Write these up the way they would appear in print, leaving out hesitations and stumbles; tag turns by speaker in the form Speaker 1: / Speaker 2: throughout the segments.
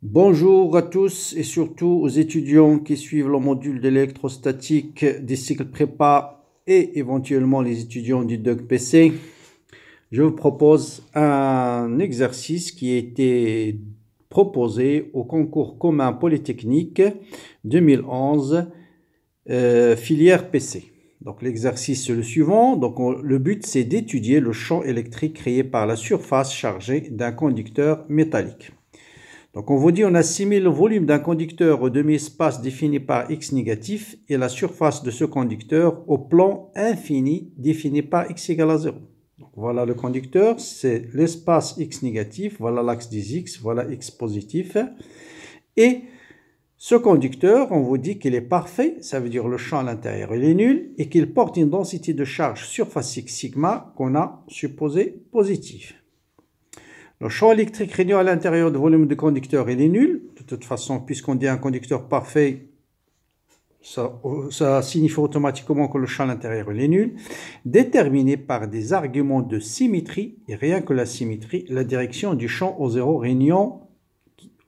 Speaker 1: Bonjour à tous et surtout aux étudiants qui suivent le module d'électrostatique des cycles prépa et éventuellement les étudiants du DUG PC. Je vous propose un exercice qui a été proposé au concours commun Polytechnique 2011, filière PC. Donc l'exercice est le suivant. Donc le but c'est d'étudier le champ électrique créé par la surface chargée d'un conducteur métallique. Donc on vous dit on assimile le volume d'un conducteur au demi-espace défini par x négatif et la surface de ce conducteur au plan infini défini par x égale à 0. Donc voilà le conducteur, c'est l'espace x négatif, voilà l'axe des x, voilà x positif. Et ce conducteur, on vous dit qu'il est parfait, ça veut dire le champ à l'intérieur il est nul, et qu'il porte une densité de charge surfacique sigma qu'on a supposé positive. Le champ électrique réuni à l'intérieur du volume du conducteur, il est nul. De toute façon, puisqu'on dit un conducteur parfait, ça signifie automatiquement que le champ à l'intérieur, il est nul. Déterminé par des arguments de symétrie, et rien que la symétrie, la direction du champ au zéro régnant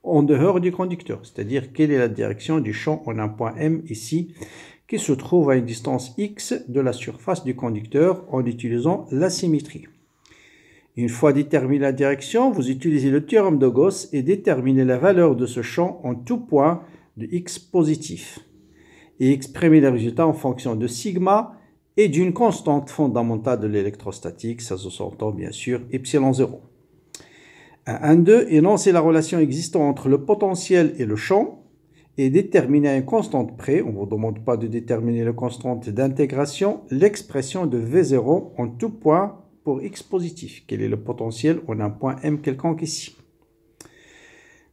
Speaker 1: en dehors du conducteur. C'est-à-dire, quelle est la direction du champ en un point M ici, qui se trouve à une distance x de la surface du conducteur en utilisant la symétrie. Une fois déterminée la direction, vous utilisez le théorème de Gauss et déterminez la valeur de ce champ en tout point de x positif. Et exprimez les résultats en fonction de sigma et d'une constante fondamentale de l'électrostatique, ça se s'entend bien sûr, epsilon 0. 1,2, énoncez la relation existant entre le potentiel et le champ et déterminez à une constante près, on ne vous demande pas de déterminer la constante d'intégration, l'expression de V0 en tout point pour x positif. Quel est le potentiel? On a un point M quelconque ici.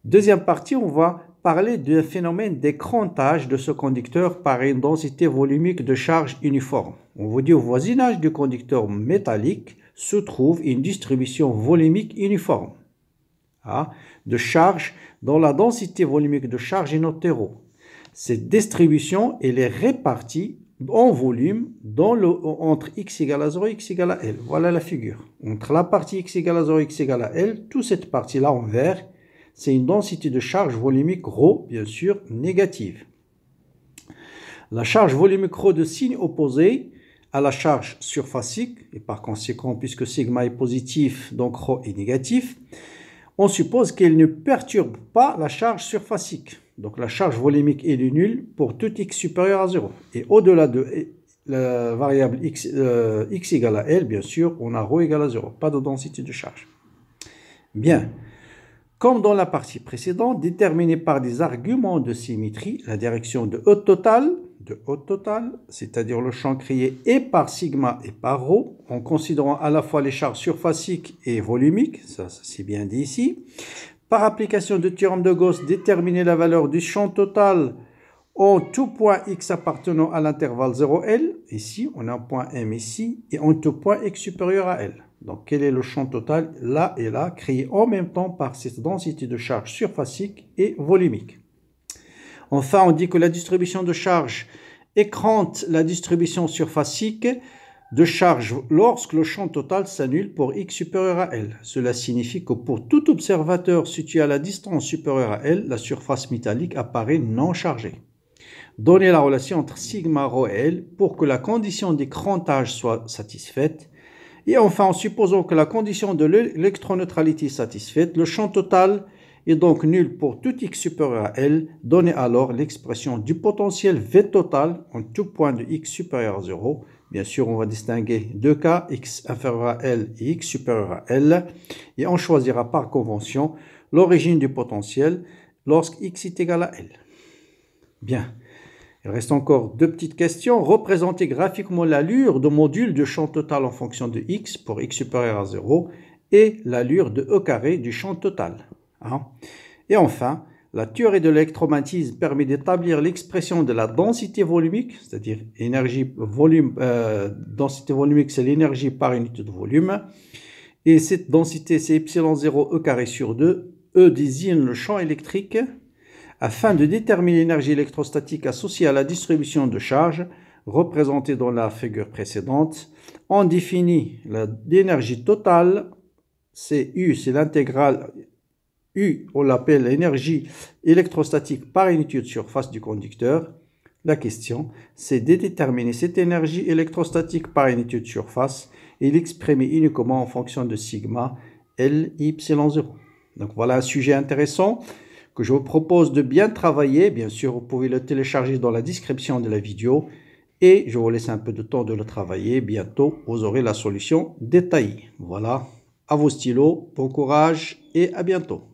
Speaker 1: Deuxième partie, on va parler du phénomène d'écrantage de ce conducteur par une densité volumique de charge uniforme. On vous dit au voisinage du conducteur métallique se trouve une distribution volumique uniforme de charge dont la densité volumique de charge est notée-ρ. Cette distribution elle est répartie en volume entre x égale à 0 et x égale à L. Voilà la figure. Entre la partie x égale à 0 et x égale à L, toute cette partie-là en vert, c'est une densité de charge volumique ρ, bien sûr, négative. La charge volumique ρ de signe opposé à la charge surfacique, et par conséquent, puisque sigma est positif, donc ρ est négatif, on suppose qu'elle ne perturbe pas la charge surfacique. Donc la charge volumique est nulle pour tout x supérieur à 0. Et au-delà de la variable x égale à L, bien sûr, on a ρ égale à 0. Pas de densité de charge. Bien. Comme dans la partie précédente, déterminée par des arguments de symétrie, la direction de E total, c'est-à-dire le champ créé et par sigma et par ρ, en considérant à la fois les charges surfaciques et volumiques, ça c'est bien dit ici. Par application du théorème de Gauss, déterminer la valeur du champ total en tout point x appartenant à l'intervalle 0L. Ici, on a un point M ici, et en tout point x supérieur à L. Donc, quel est le champ total là et là, créé en même temps par cette densité de charge surfacique et volumique. Enfin, on dit que la distribution de charge écrante la distribution surfacique de charge lorsque le champ total s'annule pour x supérieur à L. Cela signifie que pour tout observateur situé à la distance supérieure à L, la surface métallique apparaît non chargée. Donnez la relation entre sigma, ρ et L pour que la condition d'écrantage soit satisfaite. Et enfin, en supposant que la condition de l'électroneutralité est satisfaite, le champ total est donc nul pour tout x supérieur à L. Donnez alors l'expression du potentiel V total en tout point de x supérieur à 0. Bien sûr, on va distinguer deux cas, x inférieur à L et x supérieur à L. Et on choisira par convention l'origine du potentiel lorsque x est égal à L. Bien. Il reste encore deux petites questions. Représentez graphiquement l'allure de module du champ total en fonction de x pour x supérieur à 0 et l'allure de E carré du champ total. Et enfin, la théorie de l'électromagnétisme permet d'établir l'expression de la densité volumique, c'est-à-dire densité volumique, c'est l'énergie par unité de volume. Et cette densité, c'est epsilon 0 E carré sur 2. E désigne le champ électrique. Afin de déterminer l'énergie électrostatique associée à la distribution de charge, représentée dans la figure précédente, on définit l'énergie totale, c'est U, c'est l'intégrale U, on l'appelle l'énergie électrostatique par unité de surface du conducteur. La question, c'est de déterminer cette énergie électrostatique par unité de surface et l'exprimer uniquement en fonction de sigma L y0. Donc voilà un sujet intéressant que je vous propose de bien travailler. Bien sûr, vous pouvez le télécharger dans la description de la vidéo et je vous laisse un peu de temps de le travailler. Bientôt, vous aurez la solution détaillée. Voilà, à vos stylos, bon courage et à bientôt.